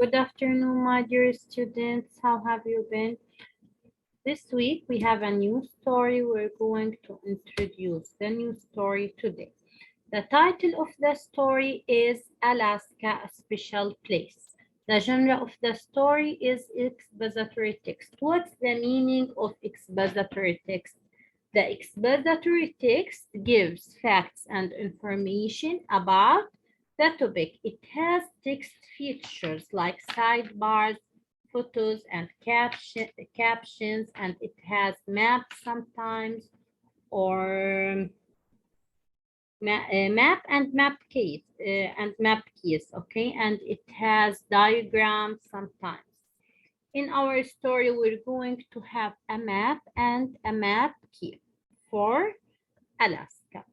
Good afternoon, my dear students. How have you been? This week we have a new story. We're going to introduce the new story today. The title of the story is Alaska, a Special Place. The genre of the story is expository text. What's the meaning of expository text? The expository text gives facts and information about the topic. It has text features like sidebars, photos, and captions, and it has maps sometimes, or map and map keys, okay? And it has diagrams sometimes. In our story, we're going to have a map and a map key for Alaska.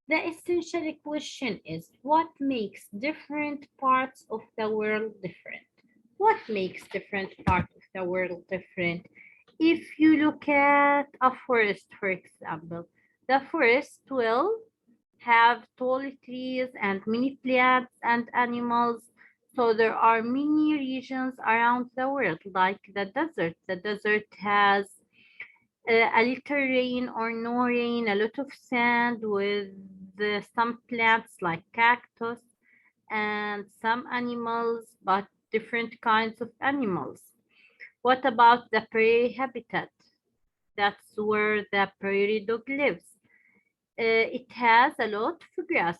The essential question is, what makes different parts of the world different? What makes different parts of the world different? If you look at a forest, for example, the forest will have tall trees and many plants and animals. So there are many regions around the world, like the desert. The desert has a little rain or no rain, a lot of sand with some plants like cactus and some animals, but different kinds of animals. What about the prairie habitat? That's where the prairie dog lives. It has a lot of grass.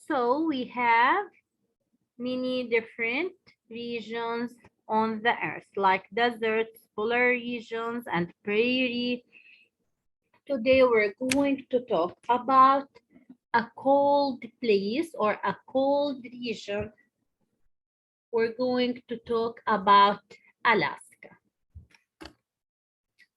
So we have many different regions on the earth, like deserts, polar regions, and prairie. Today we're going to talk about a cold place or a cold region. We're going to talk about Alaska.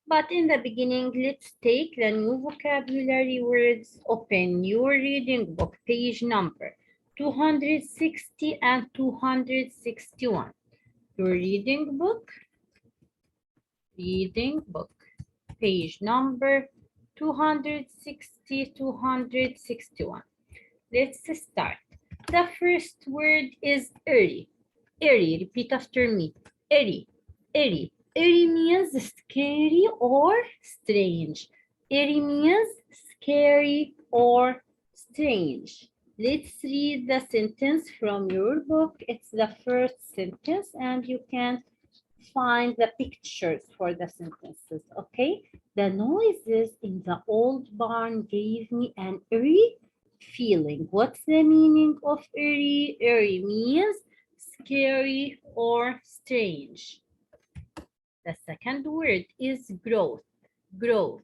But in the beginning, let's take the new vocabulary words. Open your reading book, page number 260 and 261. Your reading book, page number 260, 261. Let's start. The first word is eerie. Eerie, repeat after me. Eerie, eerie. Eerie means scary or strange. Eerie means scary or strange. Let's read the sentence from your book. It's the first sentence and you can find the pictures for the sentences, okay? The noises in the old barn gave me an eerie feeling. What's the meaning of eerie? Eerie means scary or strange. The second word is growth. Growth.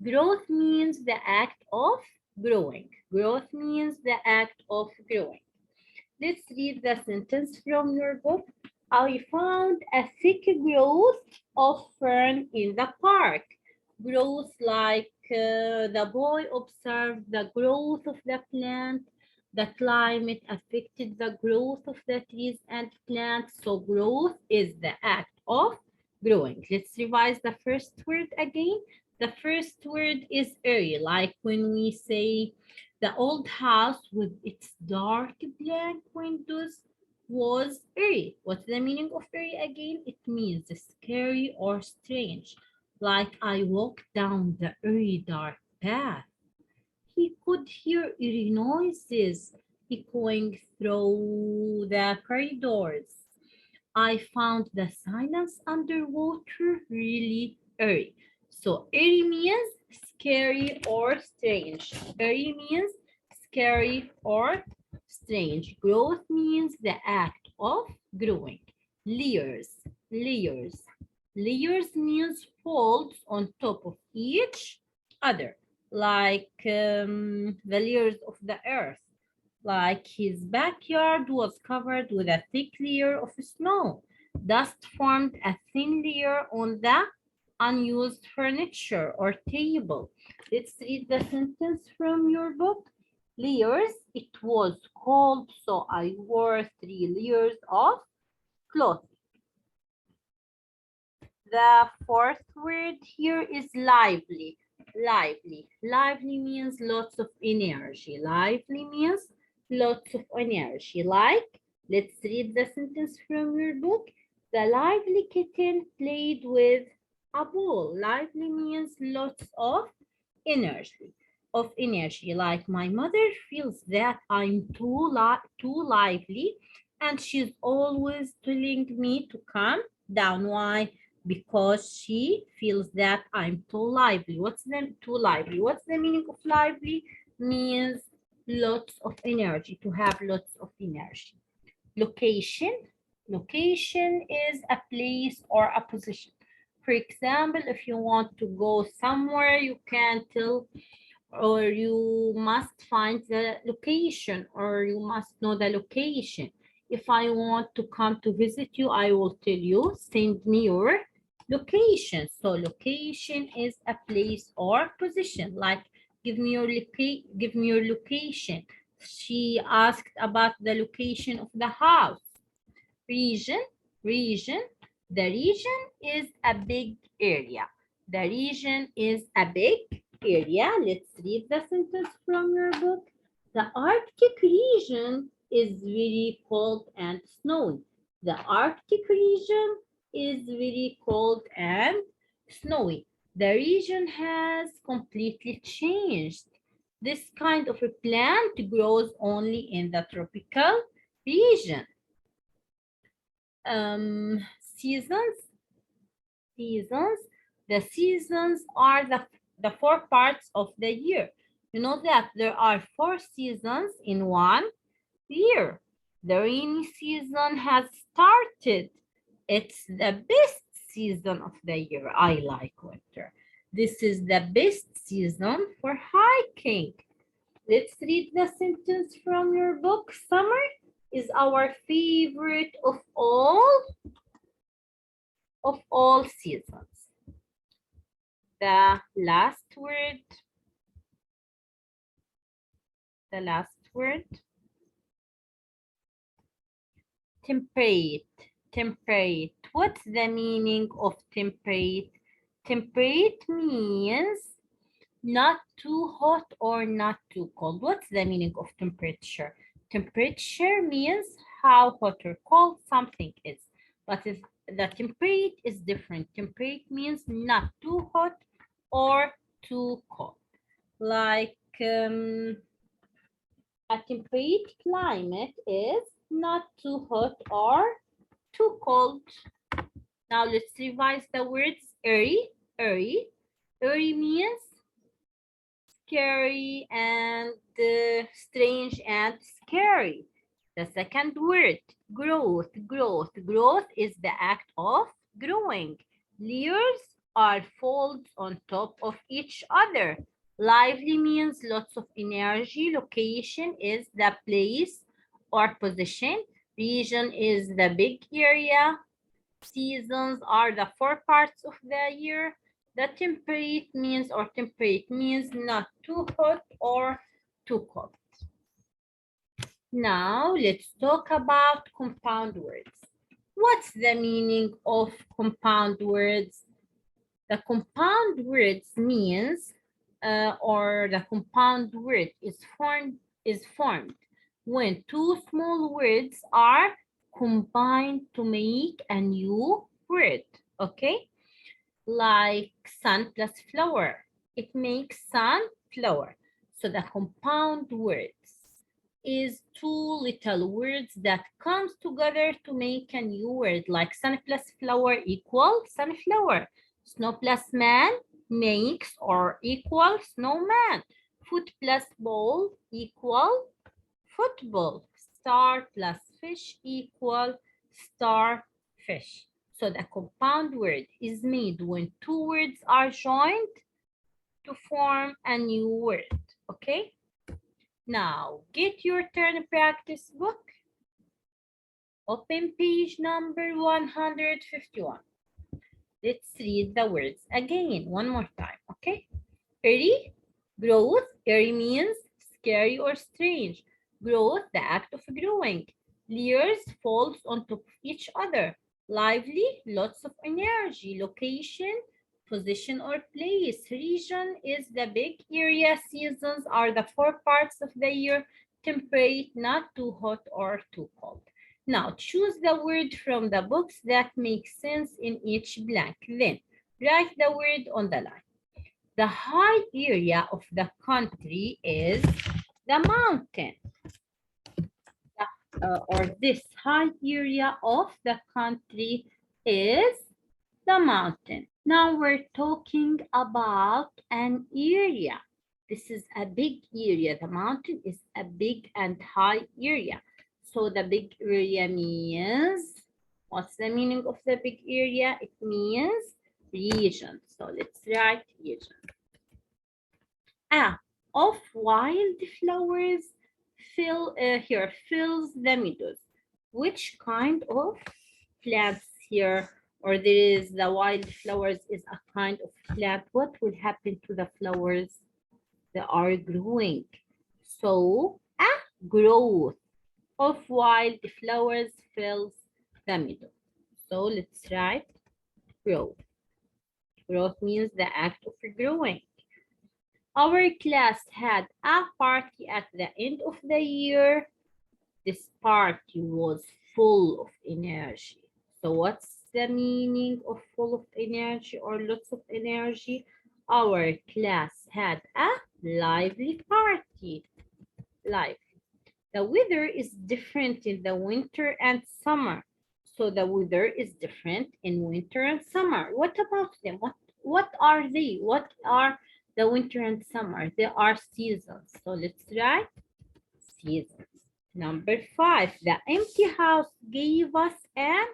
Growth means the act of growing. Growth means the act of growing. Let's read the sentence from your book. I found a thick growth of fern in the park. Growth like the boy observed the growth of the plant. The climate affected the growth of the trees and plants. So growth is the act of growing. Let's revise the first word again. The first word is eerie, like when we say the old house with its dark black windows was eerie. What's the meaning of eerie again? It means scary or strange. Like I walked down the eerie dark path. He could hear eerie noises echoing through the corridors. I found the silence underwater really eerie. So eerie means scary or strange. Eerie means scary or strange. Growth means the act of growing. Layers, layers. Layers means folds on top of each other, like the layers of the earth. Like his backyard was covered with a thick layer of snow. Dust formed a thin layer on the unused furniture or table. Let's read the sentence from your book. Layers, it was cold, so I wore 3 layers of clothing. The fourth word here is lively. Lively. Lively means lots of energy. Lively means lots of energy. Like Let's read the sentence from your book. The lively kitten played with a ball. Lively means lots of energy. Like my mother feels that I'm too lively, and she's always telling me to calm down. Why? Because she feels that I'm too lively. What's the too lively? What's the meaning of lively? Means lots of energy, to have lots of energy. Location. Location is a place or a position. For example, if you want to go somewhere, you can tell, or you must find the location, or you must know the location. If I want to come to visit you, I will tell you, send me your location. So location is a place or position, like give me your location. She asked about the location of the house. Region. Region. The region is a big area. The region is a big area. Let's read the sentence from your book. The Arctic region is very cold and snowy. The Arctic region is very cold and snowy. The region has completely changed. This kind of a plant grows only in the tropical region. Seasons. Seasons. The seasons are the four parts of the year. You know that there are 4 seasons in one year. The rainy season has started. It's the best season of the year. I like winter. This is the best season for hiking. Let's read the sentence from your book. Summer is our favorite of all seasons. The last word, temperate. Temperate. What's the meaning of temperate? Temperate means not too hot or not too cold. What's the meaning of temperature? Temperature means how hot or cold something is. But if the temperate is different. Temperate means not too hot or too cold. Like a temperate climate is not too hot or too cold. Now let's revise the words. Airy. Airy. Airy means scary and strange and scary. The second word, growth. Growth. Growth is the act of growing. Layers are folds on top of each other. Lively means lots of energy. Location is the place or position. Region is the big area. Seasons are the 4 parts of the year. The temperate means not too hot or too cold. Now let's talk about compound words. What's the meaning of compound words? The compound words means, or the compound word is formed when 2 small words are combined to make a new word. Okay? Like sun plus flower. It makes sunflower. So the compound words is 2 little words that comes together to make a new word, like sun plus flower equal sunflower. Snow plus man makes or equal snowman. Foot plus ball equal football. Star plus fish equal starfish. So the compound word is made when 2 words are joined to form a new word. Okay? Now, get your turn practice book. Open page number 151. Let's read the words again, one more time, okay? Airy, growth. Airy means scary or strange. Growth, the act of growing. Layers, folds on top of each other. Lively, lots of energy. Location, position or place. Region is the big area. Seasons are the 4 parts of the year. Temperate, not too hot or too cold. Now choose the word from the box that makes sense in each blank. Then write the word on the line. The high area of the country is the mountain. Or this high area of the country is the mountain. Now we're talking about an area. This is a big area. The mountain is a big and high area. So the big area means, what's the meaning of the big area? It means region. So let's write region. Of wildflowers fills the meadows. Which kind of plants here, or there is the wildflowers is a kind of plant? What will happen to the flowers? They are growing. So a growth of wildflowers fills the meadow. So let's write growth. Growth means the act of growing. Our class had a party at the end of the year. This party was full of energy. So what's the meaning of full of energy or lots of energy? Our class had a lively party. Lively. The weather is different in the winter and summer. So the weather is different in winter and summer. What about them? What are they? What are the winter and summer? They are seasons. So let's write seasons. Number 5, the empty house gave us a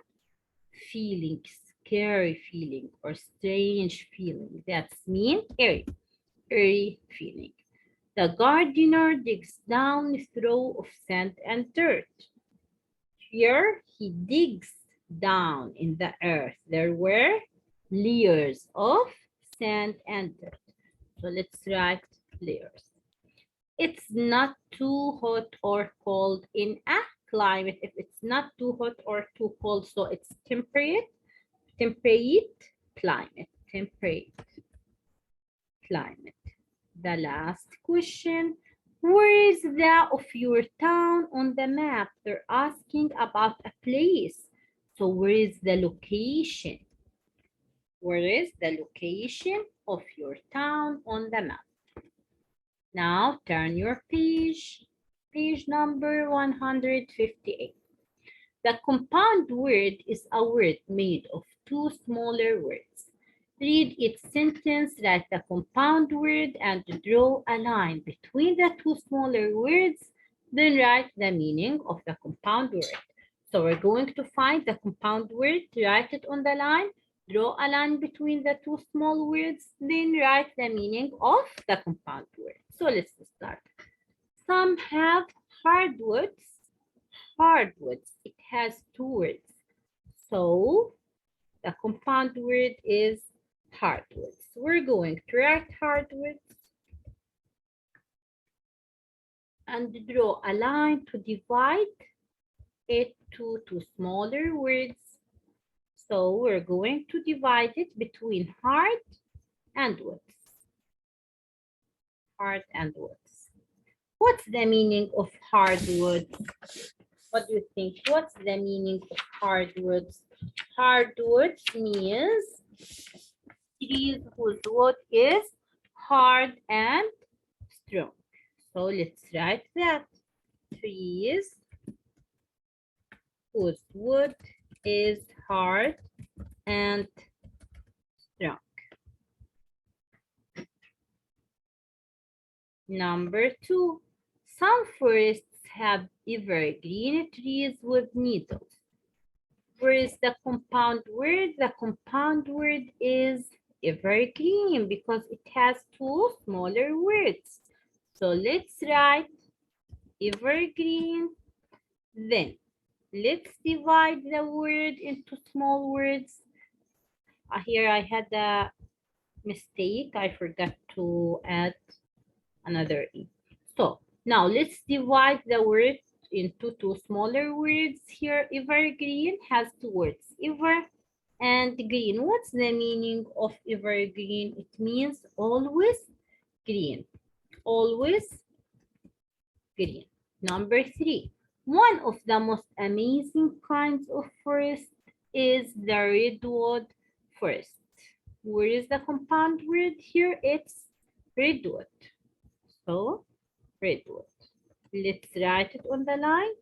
feeling, scary feeling or strange feeling. That's mean eerie feeling. The gardener digs down a throw of sand and dirt. Here he digs down in the earth. There were layers of sand and dirt. So let's write layers. It's not too hot or cold in a climate. If it's not too hot or too cold, so it's temperate climate. The last question. Where is the of your town on the map? They're asking about a place. So where is the location? Where is the location of your town on the map? Now turn your page number 158. The compound word is a word made of two smaller words. Read each sentence, write the compound word, and draw a line between the two smaller words, then write the meaning of the compound word. So we're going to find the compound word, write it on the line, draw a line between the two small words, then write the meaning of the compound word. So let's start. Some have hardwoods. Hardwoods, it has two words. So the compound word is hardwoods. We're going to write hardwoods and draw a line to divide it to two smaller words. So we're going to divide it between hard and woods. Hard and woods. What's the meaning of hardwoods? What do you think? What's the meaning of hardwoods? Hardwoods means trees whose wood is hard and strong. So let's write that. Trees whose wood is hard and strong. Number 2, some forests have evergreen trees with needles. Where is the compound word? The compound word is evergreen because it has two smaller words. So let's write evergreen. Then let's divide the word into small words. Here I had a mistake. I forgot to add another E. So now let's divide the word into two smaller words. Here evergreen has two words, ever and green. What's the meaning of evergreen? It means always green. Always green. Number 3, One of the most amazing kinds of forest is the redwood forest. Where is the compound word here? It's redwood. So, redwood. Let's write it on the line.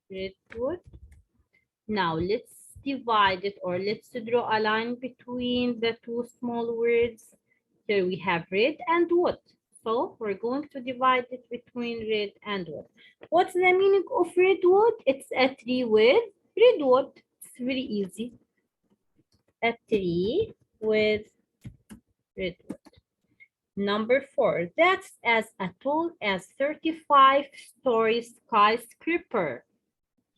Redwood. Now, let's divide it, or let's draw a line between the two small words. Here we have red and wood. So we're going to divide it between red and wood. What's the meaning of redwood? It's a tree with redwood. It's very easy. A tree with redwood. Number 4, that's as tall as 35-story skyscraper.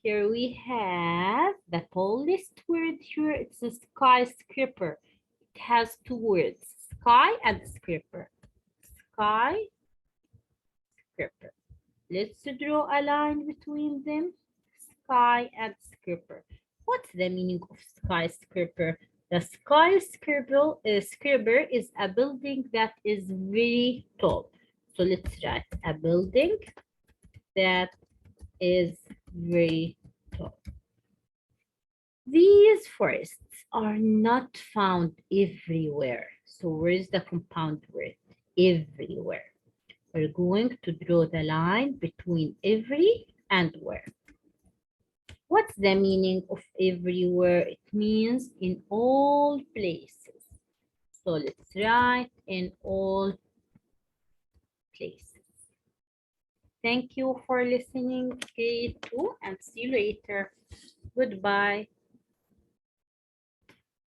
Here we have the tallest word here. It's a skyscraper. It has two words, sky and scraper. Sky, scraper. Let's draw a line between them. Sky and scraper. What's the meaning of skyscraper? The skyscraper is a building that is very tall. So let's write a building that is very tall. These forests are not found everywhere. So where is the compound word? Everywhere. We're going to draw the line between every and where. What's the meaning of everywhere? It means in all places. So let's write in all places. Thank you for listening, grade 2, and see you later. Goodbye.